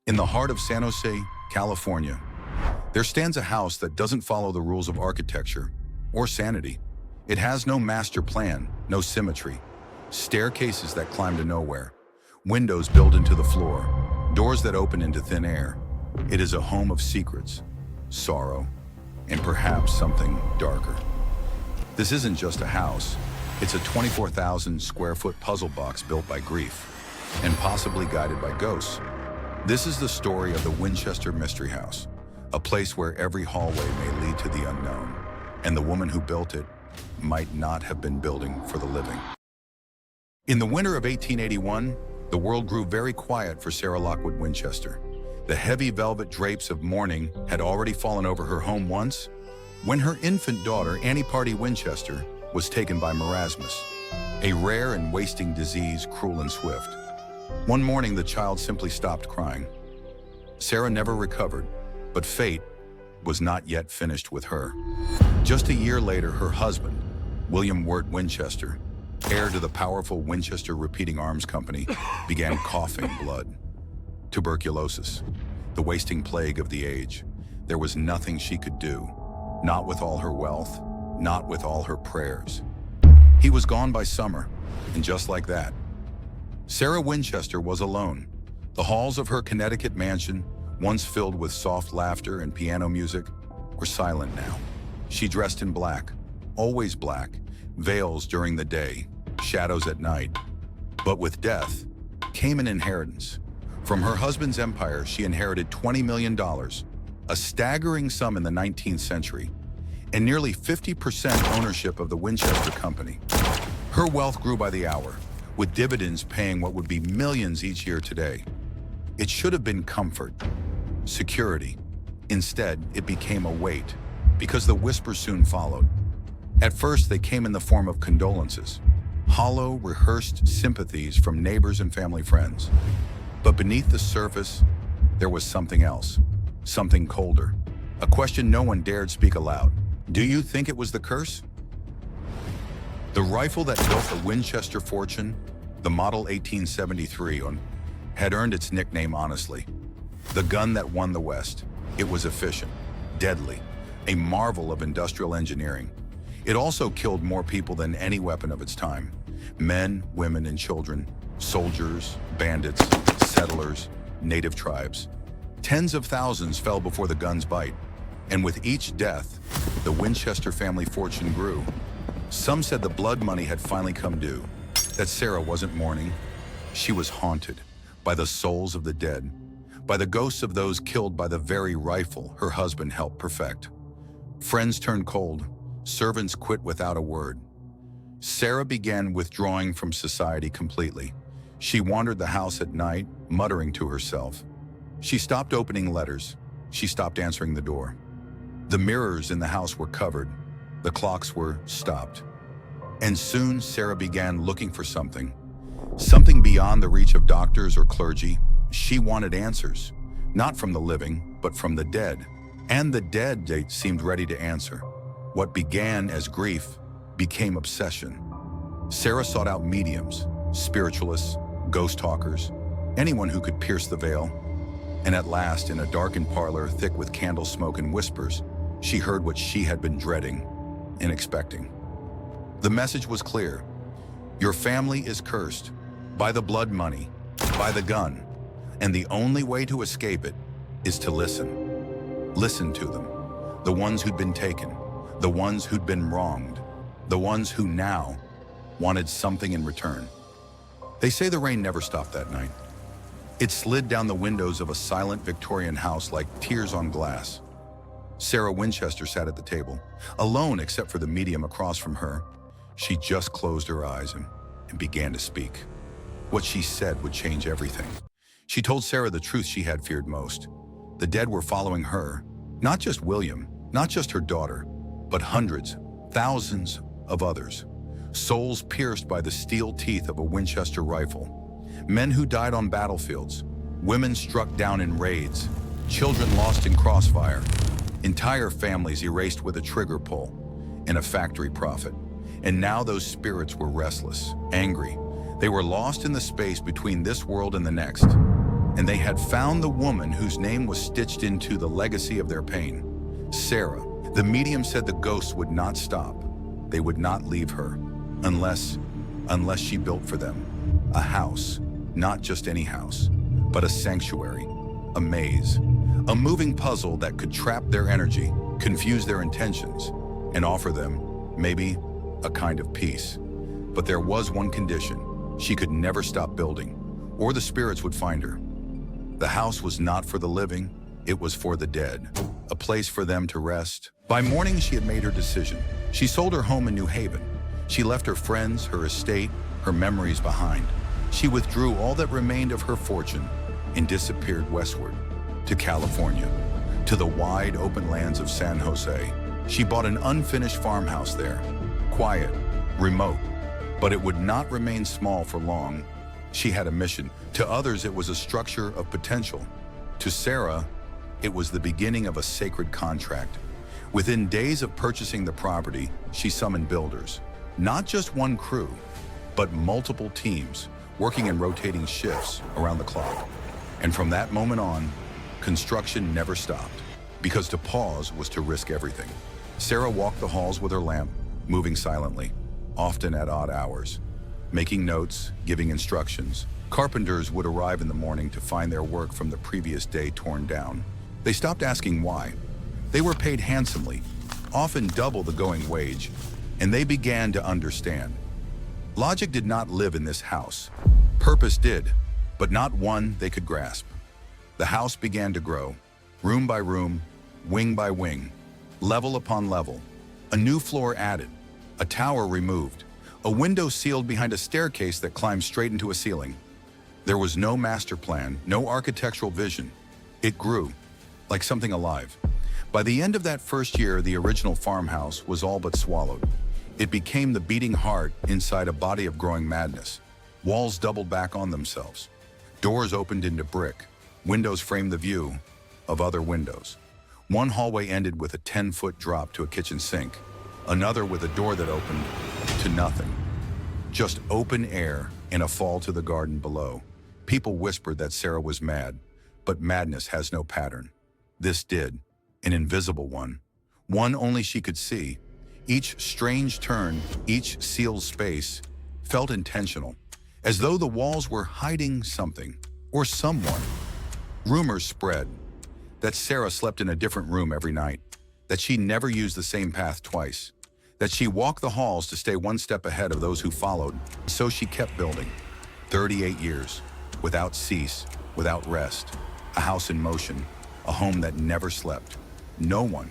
In the heart of San Jose, California, there stands a house that doesn't follow the rules of architecture or sanity. It has no master plan, no symmetry, staircases that climb to nowhere, windows built into the floor, doors that open into thin air. It is a home of secrets, sorrow, and perhaps something darker. This isn't just a house. It's a 24,000 square foot puzzle box built by grief and possibly guided by ghosts. This is the story of the Winchester Mystery House, a place where every hallway may lead to the unknown, and the woman who built it might not have been building for the living. In the winter of 1881, the world grew very quiet for Sarah Lockwood Winchester. The heavy velvet drapes of mourning had already fallen over her home once, when her infant daughter, Annie Party Winchester, was taken by marasmus, a rare and wasting disease, cruel and swift. One morning, the child simply stopped crying. Sarah never recovered, but fate was not yet finished with her. Just a year later, her husband, William Wirt Winchester, heir to the powerful Winchester Repeating Arms Company, began coughing blood. Tuberculosis, the wasting plague of the age. There was nothing she could do, not with all her wealth, not with all her prayers. He was gone by summer, and just like that, Sarah Winchester was alone. The halls of her Connecticut mansion, once filled with soft laughter and piano music, were silent now. She dressed in black, always black, veils during the day, shadows at night. But with death came an inheritance. From her husband's empire, she inherited $20 million, a staggering sum in the 19th century, and nearly 50% ownership of the Winchester Company. Her wealth grew by the hour, with dividends paying what would be millions each year today. It should have been comfort, security. Instead, it became a weight, because the whispers soon followed. At first, they came in the form of condolences, hollow, rehearsed sympathies from neighbors and family friends. But beneath the surface, there was something else, something colder, a question no one dared speak aloud. Do you think it was the curse? The rifle that built the Winchester fortune, the Model 1873, had earned its nickname honestly. The gun that won the West. It was efficient, deadly, a marvel of industrial engineering. It also killed more people than any weapon of its time. Men, women, and children, soldiers, bandits, settlers, native tribes. Tens of thousands fell before the gun's bite. And with each death, the Winchester family fortune grew. Some said the blood money had finally come due, that Sarah wasn't mourning. She was haunted by the souls of the dead, by the ghosts of those killed by the very rifle her husband helped perfect. Friends turned cold, servants quit without a word. Sarah began withdrawing from society completely. She wandered the house at night, muttering to herself. She stopped opening letters. She stopped answering the door. The mirrors in the house were covered. The clocks were stopped. And soon Sarah began looking for something beyond the reach of doctors or clergy. She wanted answers, not from the living, but from the dead. And the dead, they seemed ready to answer. What began as grief became obsession. Sarah sought out mediums, spiritualists, ghost talkers, anyone who could pierce the veil. And at last, in a darkened parlor thick with candle smoke and whispers, she heard what she had been dreading and expecting. The message was clear. Your family is cursed by the blood money, by the gun, and the only way to escape it is to listen. Listen to them, the ones who'd been taken, the ones who'd been wronged, the ones who now wanted something in return. They say the rain never stopped that night. It slid down the windows of a silent Victorian house like tears on glass. Sarah Winchester sat at the table, alone except for the medium across from her. She just closed her eyes and began to speak. What she said would change everything. She told Sarah the truth she had feared most. The dead were following her, not just William, not just her daughter, but hundreds, thousands of others. Souls pierced by the steel teeth of a Winchester rifle. Men who died on battlefields, women struck down in raids, children lost in crossfire, entire families erased with a trigger pull, and a factory profit. And now those spirits were restless, angry. They were lost in the space between this world and the next. and they had found the woman whose name was stitched into the legacy of their pain. Sarah. The medium said the ghosts would not stop. They would not leave her unless she built for them a house, not just any house, but a sanctuary, a maze, a moving puzzle that could trap their energy, confuse their intentions, and offer them, maybe, a kind of peace. But there was one condition. She could never stop building, or the spirits would find her. The house was not for the living, it was for the dead, a place for them to rest. By morning, she had made her decision. She sold her home in New Haven. She left her friends, her estate, her memories behind. She withdrew all that remained of her fortune and disappeared westward, to California, to the wide open lands of San Jose. She bought an unfinished farmhouse there, quiet, remote, but it would not remain small for long. She had a mission. To others, it was a structure of potential. To Sarah, it was the beginning of a sacred contract. Within days of purchasing the property, she summoned builders. Not just one crew, but multiple teams, working in rotating shifts around the clock. And from that moment on, construction never stopped, because to pause was to risk everything. Sarah walked the halls with her lamp, moving silently, often at odd hours, making notes, giving instructions. Carpenters would arrive in the morning to find their work from the previous day torn down. They stopped asking why. They were paid handsomely, often double the going wage, and they began to understand. Logic did not live in this house. Purpose did, but not one they could grasp. The house began to grow, room by room, wing by wing, level upon level. A new floor added, a tower removed, a window sealed behind a staircase that climbed straight into a ceiling. There was no master plan, no architectural vision. It grew, like something alive. By the end of that first year, the original farmhouse was all but swallowed. It became the beating heart inside a body of growing madness. Walls doubled back on themselves. Doors opened into brick. Windows framed the view of other windows. One hallway ended with a 10-foot drop to a kitchen sink. Another with a door that opened to nothing. Just open air and a fall to the garden below. People whispered that Sarah was mad, but madness has no pattern. This did, an invisible one only she could see. Each strange turn, each sealed space, felt intentional, as though the walls were hiding something or someone. Rumors spread that Sarah slept in a different room every night, that she never used the same path twice, that she walked the halls to stay one step ahead of those who followed. So she kept building. 38 years, without cease, without rest, a house in motion, a home that never slept. No one,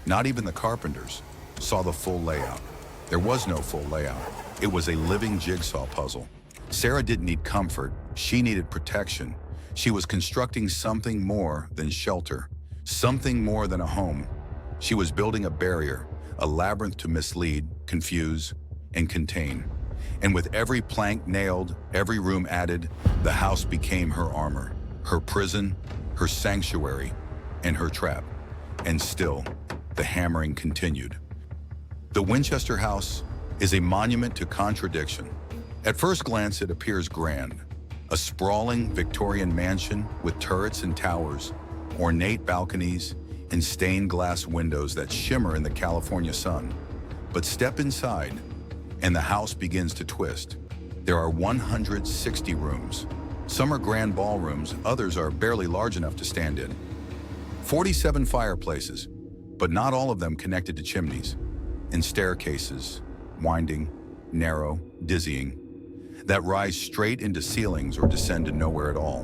not even the carpenters, saw the full layout. There was no full layout. It was a living jigsaw puzzle. Sarah didn't need comfort, she needed protection. She was constructing something more than shelter, something more than a home. She was building a barrier, a labyrinth to mislead, confuse, and contain. And with every plank nailed, every room added, the house became her armor, her prison, her sanctuary, and her trap. And still, the hammering continued. The Winchester House is a monument to contradiction. At first glance, it appears grand. A sprawling Victorian mansion with turrets and towers, ornate balconies, and stained glass windows that shimmer in the California sun. But step inside, and the house begins to twist. There are 160 rooms. Some are grand ballrooms, others are barely large enough to stand in. 47 fireplaces, but not all of them connected to chimneys, and staircases, winding, narrow, dizzying, that rise straight into ceilings or descend to nowhere at all.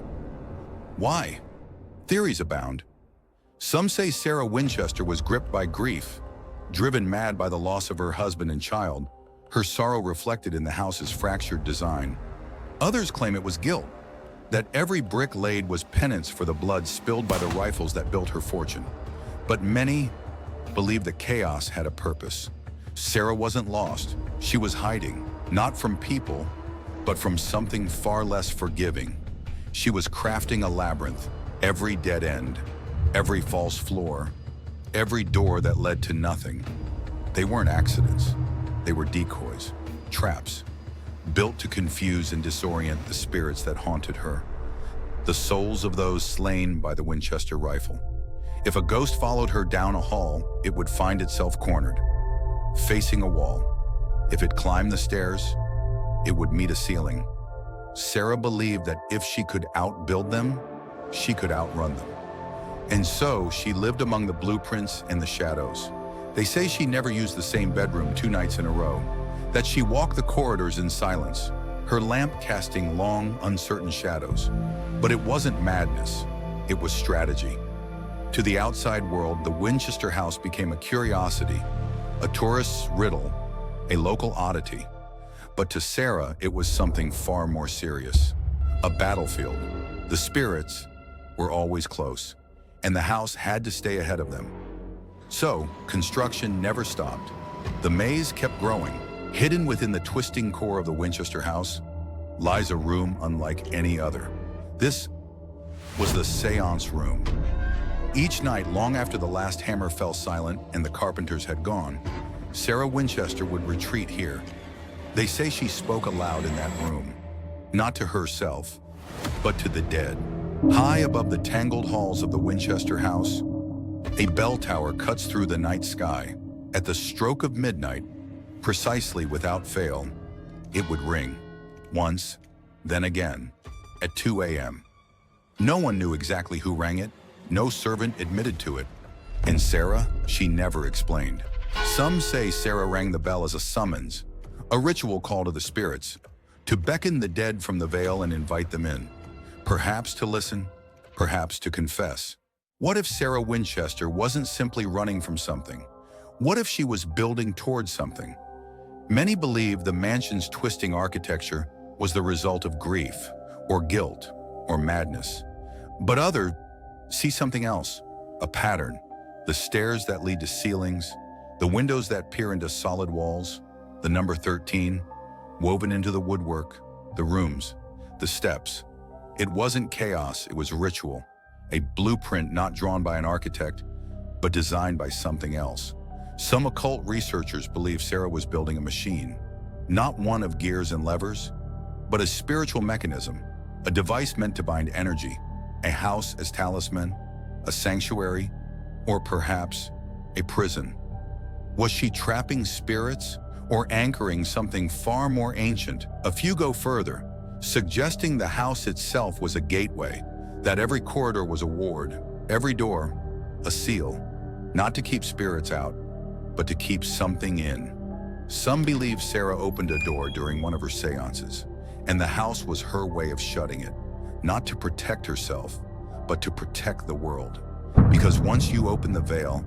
Why? Theories abound. Some say Sarah Winchester was gripped by grief, driven mad by the loss of her husband and child, her sorrow reflected in the house's fractured design. Others claim it was guilt, that every brick laid was penance for the blood spilled by the rifles that built her fortune. But many believe the chaos had a purpose. Sarah wasn't lost. She was hiding, not from people, but from something far less forgiving. She was crafting a labyrinth, every dead end, every false floor, every door that led to nothing. They weren't accidents. They were decoys, traps, built to confuse and disorient the spirits that haunted her. the souls of those slain by the Winchester rifle. If a ghost followed her down a hall, it would find itself cornered, facing a wall. If it climbed the stairs, it would meet a ceiling. Sarah believed that if she could outbuild them, she could outrun them. And so she lived among the blueprints and the shadows. They say she never used the same bedroom 2 nights in a row, that she walked the corridors in silence, her lamp casting long, uncertain shadows. But it wasn't madness, it was strategy. To the outside world, the Winchester house became a curiosity, a tourist's riddle, a local oddity. But to Sarah, it was something far more serious. A battlefield. The spirits were always close, and the house had to stay ahead of them. So, construction never stopped. The maze kept growing. Hidden within the twisting core of the Winchester house lies a room unlike any other. This was the seance room. Each night, long after the last hammer fell silent and the carpenters had gone, Sarah Winchester would retreat here. They say she spoke aloud in that room, not to herself, but to the dead. High above the tangled halls of the Winchester house, a bell tower cuts through the night sky. At the stroke of midnight, precisely without fail, it would ring. Once, then again, at 2 a.m. No one knew exactly who rang it. No servant admitted to it. And Sarah, she never explained. Some say Sarah rang the bell as a summons, a ritual call to the spirits, to beckon the dead from the veil and invite them in. Perhaps to listen, perhaps to confess. What if Sarah Winchester wasn't simply running from something? What if she was building towards something? Many believe the mansion's twisting architecture was the result of grief, or guilt, or madness. But others see something else, a pattern. The stairs that lead to ceilings, the windows that peer into solid walls, the number 13, woven into the woodwork, the rooms, the steps. It wasn't chaos, it was ritual, a blueprint not drawn by an architect, but designed by something else. Some occult researchers believe Sarah was building a machine, not one of gears and levers, but a spiritual mechanism, a device meant to bind energy, a house as talisman, a sanctuary, or perhaps a prison. Was she trapping spirits or anchoring something far more ancient? A few go further, suggesting the house itself was a gateway, that every corridor was a ward, every door a seal, not to keep spirits out, but to keep something in. Some believe Sarah opened a door during one of her seances, and the house was her way of shutting it, not to protect herself, but to protect the world. Because once you open the veil,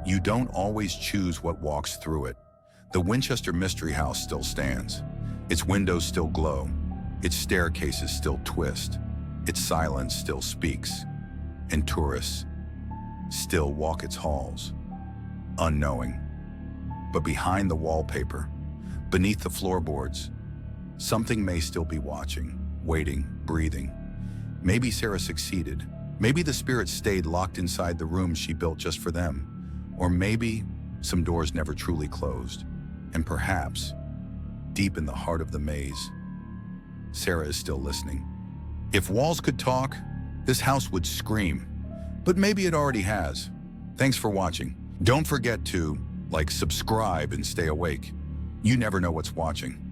you don't always choose what walks through it. The Winchester Mystery House still stands. Its windows still glow. Its staircases still twist. Its silence still speaks. And tourists still walk its halls, unknowing. But behind the wallpaper, beneath the floorboards, something may still be watching, waiting, breathing. Maybe Sarah succeeded. Maybe the spirits stayed locked inside the room she built just for them. Or maybe some doors never truly closed. And perhaps, deep in the heart of the maze, Sarah is still listening. If walls could talk, this house would scream. But maybe it already has. Thanks for watching. Don't forget to, subscribe and stay awake. You never know what's watching.